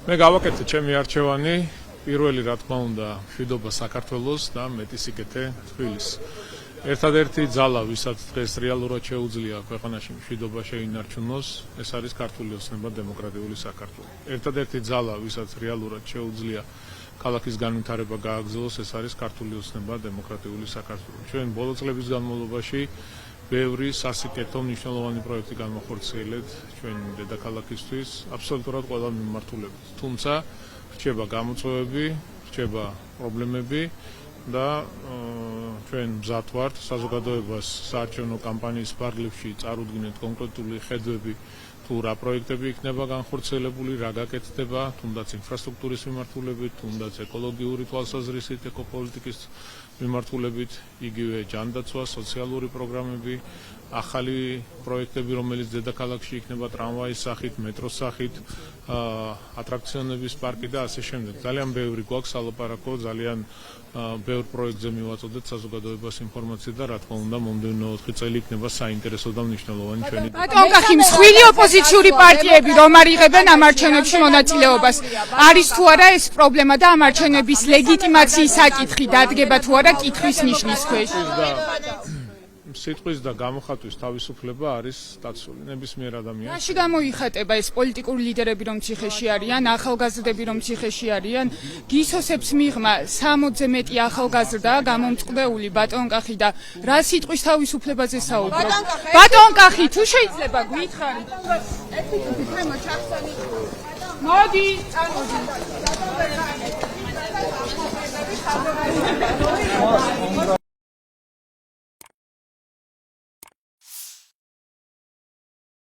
მე გავაკეთე ჩემი არჩევანი, პირველი რა თქმა უნდა, მშვიდობა საქართველოს და მეტი სიკეთე თბილისს. ერთადერთი ძალა, ვისაც დღეს რეალურად შეუძლია ქვეყანაში მშვიდობა შეინარჩუნოს, ეს არის ქართული ოცნება დემოკრატიული საქართველო. ერთადერთი ძალა, ვისაც რეალურად შეუძლია ქალაქის განვითარება გააგრძელოს, ეს არის ქართული ოცნება დემოკრატიული საქართველო. ჩვენ ბოლო წლების განმავლობაში ბევრი სასიკეთო მნიშვნელოვანი პროექტი განმახორციელეთ ჩვენ დედაქალაქისთვის, აბსოლუტურად ყველა მიმართულებით. თუმცა რჩება გამოწვევები, რჩება პრობლემები და ჩვენ მზად ვართ საზოგადოებას საარჩევნო კამპანიის ფარგლებში წარუდგინეთ კონკრეტული ხედვები თუ რა პროექტები იქნება განხორციელებული, რა გაკეთდება, თუნდაც ინფრასტრუქტურის მიმართულებით, თუნდაც ეკოლოგიური თვალსაზრისით, ეკოპოლიტიკის მიმართულებით, იგივე ჯანდაცვა, სოციალური პროგრამები, ახალი პროექტები, რომელიც დედაქალაქში იქნება ტრამვაის სახით, მეტროს სახით, ატრაქციონების პარკი და ასე შემდეგ. ძალიან ბევრი გვაქვს სალაპარაკო, ძალიან ბევრ პროექტზე მივაწოდეთ საზოგადოებას ინფორმაცია და რა თქმა უნდა მომდევნო 4 წელი იქნება საინტერესო და მნიშვნელოვანი ჩვენი. ბატონ კახი, მსხვილი ოპოზიციური პარტიები რომ არ იღებენ ამ არჩევნებში მონაწილეობას, არის თუ არა ეს პრობლემა და ამ არჩევნების ლეგიტიმაციის საკითხი დადგება თუ არა კითხვის ნიშნის ქვეშ? სიტყვის და გამოხატვის თავისუფლება არის დაცული ნებისმიერ ადამიანს. რაში გამოიხატება ეს პოლიტიკური ლიდერები რომ ციხეში არიან, ახალგაზრდები რომ ციხეში არიან, გისოსებს მიღმა 60-ზე მეტი ახალგაზრდა გამომწყდეული ბატონ კახი და რა სიტყვის თავისუფლებაზე საუბრობ? ბატონ კახი, თუ შეიძლება გითხარით. მოდი, წამოდი.